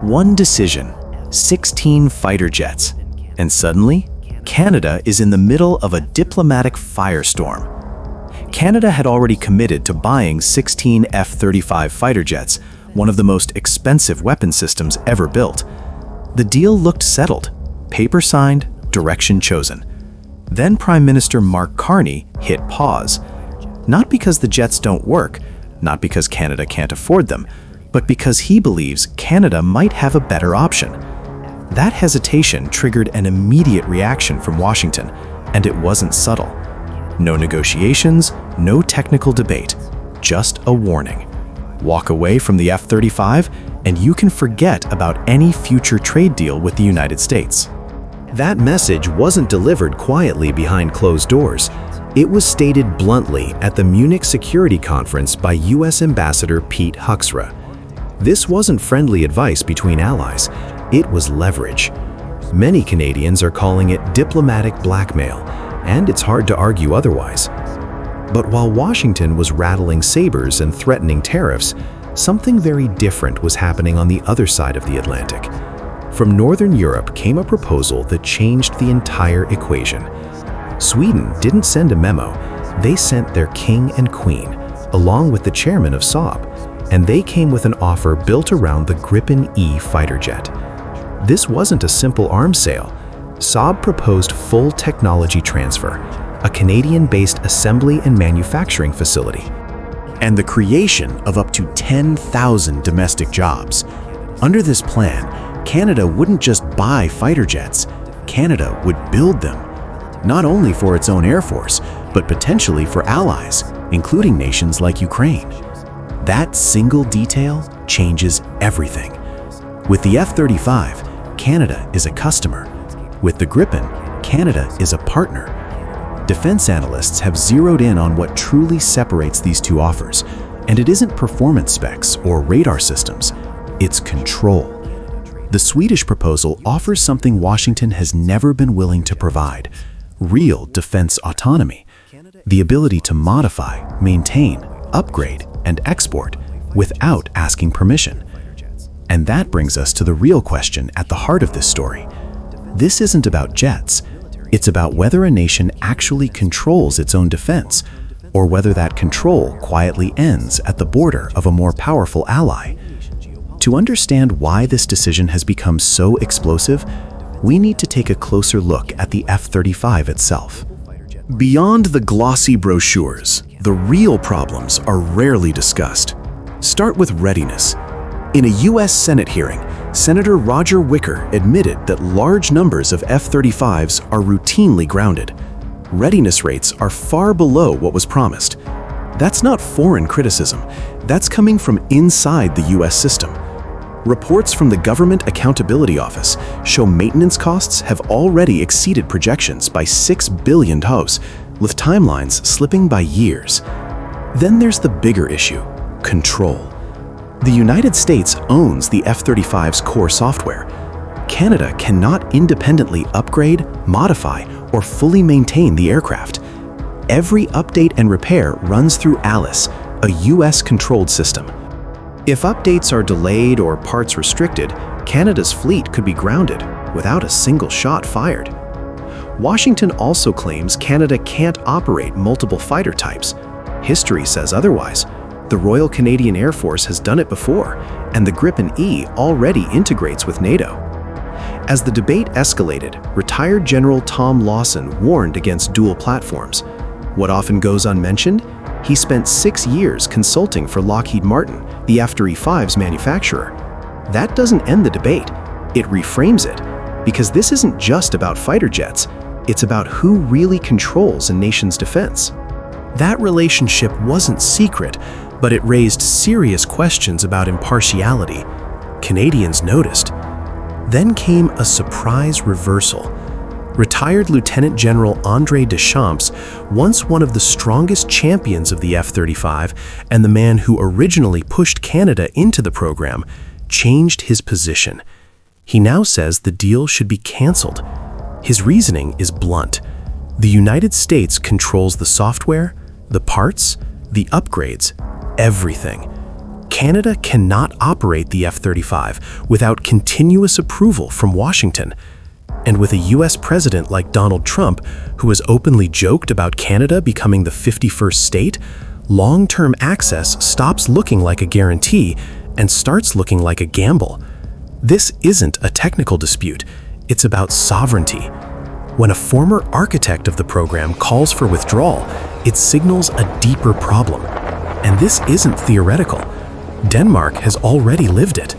One decision, 16 fighter jets, and suddenly, Canada is in the middle of a diplomatic firestorm. Canada had already committed to buying 16 F-35 fighter jets, one of the most expensive weapon systems ever built. The deal looked settled, paper signed, direction chosen. Then Prime Minister Mark Carney hit pause. Not because the jets don't work, not because Canada can't afford them, but because he believes Canada might have a better option. That hesitation triggered an immediate reaction from Washington, and it wasn't subtle. No negotiations, no technical debate, just a warning. Walk away from the F-35 and you can forget about any future trade deal with the United States. That message wasn't delivered quietly behind closed doors. It was stated bluntly at the Munich Security Conference by U.S. Ambassador Pete Hoekstra. This wasn't friendly advice between allies, it was leverage. Many Canadians are calling it diplomatic blackmail, and it's hard to argue otherwise. But while Washington was rattling sabers and threatening tariffs, something very different was happening on the other side of the Atlantic. From Northern Europe came a proposal that changed the entire equation. Sweden didn't send a memo, they sent their king and queen, along with the chairman of Saab, and they came with an offer built around the Gripen E fighter jet. This wasn't a simple arms sale. Saab proposed full technology transfer, a Canadian-based assembly and manufacturing facility, and the creation of up to 10,000 domestic jobs. Under this plan, Canada wouldn't just buy fighter jets, Canada would build them. Not only for its own Air Force, but potentially for allies, including nations like Ukraine. That single detail changes everything. With the F-35, Canada is a customer. With the Gripen, Canada is a partner. Defense analysts have zeroed in on what truly separates these two offers, and it isn't performance specs or radar systems, it's control. The Swedish proposal offers something Washington has never been willing to provide: real defense autonomy, the ability to modify, maintain, upgrade, and export without asking permission. And that brings us to the real question at the heart of this story. This isn't about jets. It's about whether a nation actually controls its own defense, or whether that control quietly ends at the border of a more powerful ally. To understand why this decision has become so explosive, we need to take a closer look at the F-35 itself. Beyond the glossy brochures, the real problems are rarely discussed. Start with readiness. In a U.S. Senate hearing, Senator Roger Wicker admitted that large numbers of F-35s are routinely grounded. Readiness rates are far below what was promised. That's not foreign criticism. That's coming from inside the U.S. system. Reports from the Government Accountability Office show maintenance costs have already exceeded projections by $6 billion, with timelines slipping by years. Then there's the bigger issue: control. The United States owns the F-35's core software. Canada cannot independently upgrade, modify, or fully maintain the aircraft. Every update and repair runs through Alice, a US-controlled system. If updates are delayed or parts restricted, Canada's fleet could be grounded without a single shot fired. Washington also claims Canada can't operate multiple fighter types. History says otherwise. The Royal Canadian Air Force has done it before, and the Gripen E already integrates with NATO. As the debate escalated, retired General Tom Lawson warned against dual platforms. What often goes unmentioned? He spent 6 years consulting for Lockheed Martin, the F-35's manufacturer. That doesn't end the debate, it reframes it, because this isn't just about fighter jets, it's about who really controls a nation's defense. That relationship wasn't secret, but it raised serious questions about impartiality. Canadians noticed. Then came a surprise reversal. Retired Lieutenant General André Deschamps, once one of the strongest champions of the F-35 and the man who originally pushed Canada into the program, changed his position. He now says the deal should be canceled. His reasoning is blunt. The United States controls the software, the parts, the upgrades, everything. Canada cannot operate the F-35 without continuous approval from Washington. And with a US president like Donald Trump, who has openly joked about Canada becoming the 51st state, long-term access stops looking like a guarantee and starts looking like a gamble. This isn't a technical dispute, it's about sovereignty. When a former architect of the program calls for withdrawal, it signals a deeper problem. And this isn't theoretical. Denmark has already lived it.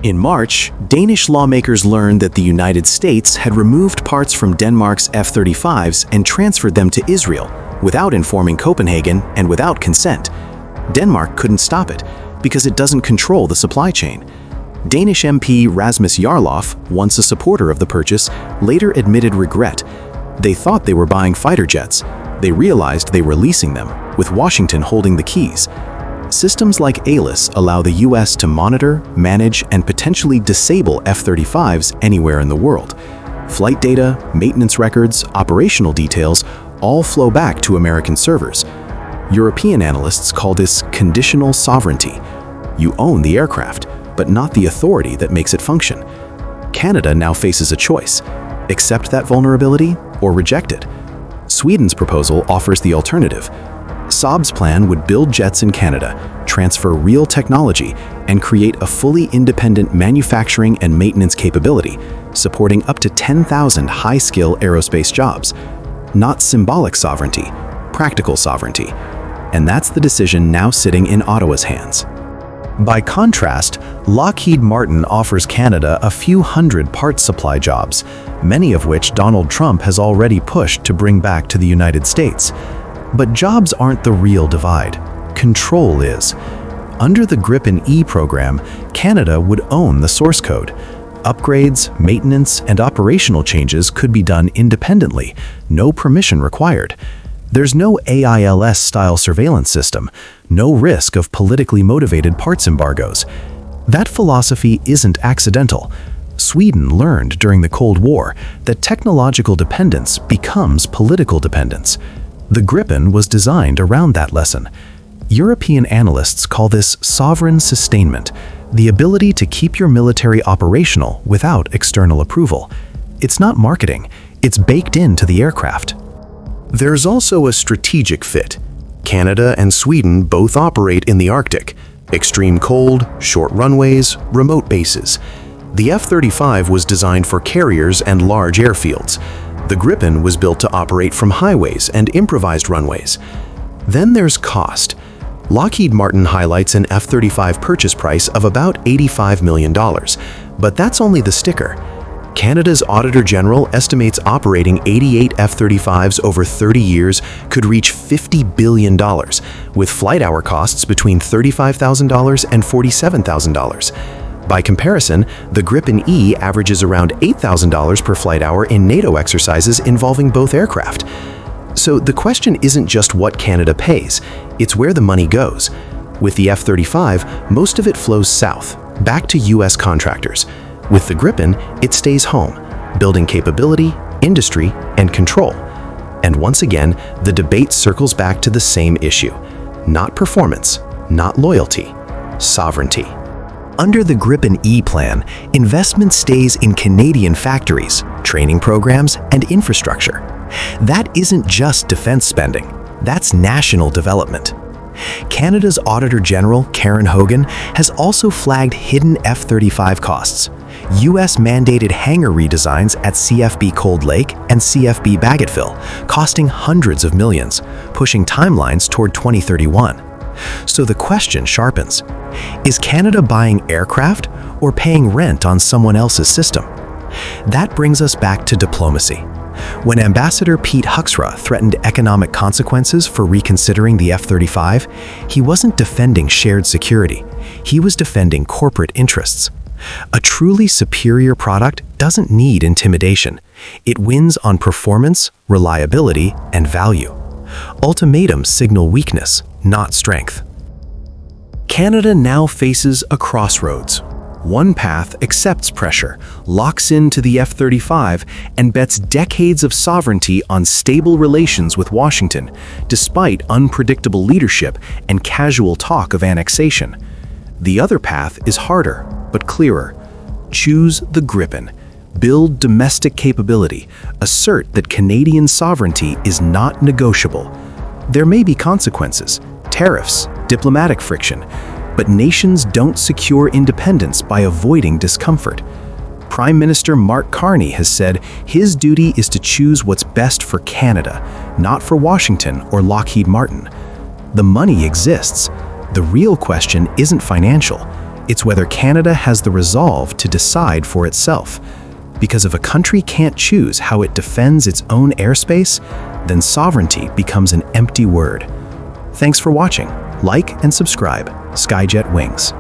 In March, Danish lawmakers learned that the United States had removed parts from Denmark's F-35s and transferred them to Israel, without informing Copenhagen and without consent. Denmark couldn't stop it, because it doesn't control the supply chain. Danish MP Rasmus Jarlof, once a supporter of the purchase, later admitted regret. They thought they were buying fighter jets. They realized they were leasing them, with Washington holding the keys. Systems like ALIS allow the US to monitor, manage, and potentially disable F-35s anywhere in the world. Flight data, maintenance records, operational details all flow back to American servers. European analysts call this conditional sovereignty. You own the aircraft, but not the authority that makes it function. Canada now faces a choice: accept that vulnerability or reject it. Sweden's proposal offers the alternative. Saab's plan would build jets in Canada, transfer real technology, and create a fully independent manufacturing and maintenance capability, supporting up to 10,000 high-skill aerospace jobs. Not symbolic sovereignty, practical sovereignty. And that's the decision now sitting in Ottawa's hands. By contrast, Lockheed Martin offers Canada a few hundred parts supply jobs, many of which Donald Trump has already pushed to bring back to the United States. But jobs aren't the real divide. Control is. Under the Gripen E program, Canada would own the source code. Upgrades, maintenance, and operational changes could be done independently, no permission required. There's no AILS-style surveillance system, no risk of politically motivated parts embargoes. That philosophy isn't accidental. Sweden learned during the Cold War that technological dependence becomes political dependence. The Gripen was designed around that lesson. European analysts call this sovereign sustainment, the ability to keep your military operational without external approval. It's not marketing, it's baked into the aircraft. There's also a strategic fit. Canada and Sweden both operate in the Arctic. Extreme cold, short runways, remote bases. The F-35 was designed for carriers and large airfields. The Gripen was built to operate from highways and improvised runways. Then there's cost. Lockheed Martin highlights an F-35 purchase price of about $85 million, but that's only the sticker. Canada's Auditor General estimates operating 88 F-35s over 30 years could reach $50 billion, with flight hour costs between $35,000 and $47,000. By comparison, the Gripen E averages around $8,000 per flight hour in NATO exercises involving both aircraft. So the question isn't just what Canada pays, it's where the money goes. With the F-35, most of it flows south, back to US contractors. With the Gripen, it stays home, building capability, industry, and control. And once again, the debate circles back to the same issue. Not performance, not loyalty, sovereignty. Under the Gripen E plan, investment stays in Canadian factories, training programs, and infrastructure. That isn't just defense spending, that's national development. Canada's Auditor General, Karen Hogan, has also flagged hidden F-35 costs. US-mandated hangar redesigns at CFB Cold Lake and CFB Bagotville, costing hundreds of millions, pushing timelines toward 2031. So the question sharpens. Is Canada buying aircraft or paying rent on someone else's system? That brings us back to diplomacy. When Ambassador Pete Hoekstra threatened economic consequences for reconsidering the F-35, he wasn't defending shared security. He was defending corporate interests. A truly superior product doesn't need intimidation. It wins on performance, reliability, and value. Ultimatums signal weakness, not strength. Canada now faces a crossroads. One path accepts pressure, locks into the F-35, and bets decades of sovereignty on stable relations with Washington, despite unpredictable leadership and casual talk of annexation. The other path is harder, but clearer. Choose the Gripen. Build domestic capability. Assert that Canadian sovereignty is not negotiable. There may be consequences, tariffs, diplomatic friction, but nations don't secure independence by avoiding discomfort. Prime Minister Mark Carney has said his duty is to choose what's best for Canada, not for Washington or Lockheed Martin. The money exists. The real question isn't financial. It's whether Canada has the resolve to decide for itself. Because if a country can't choose how it defends its own airspace, then sovereignty becomes an empty word. Thanks for watching. Like and subscribe. Skyjet Wings.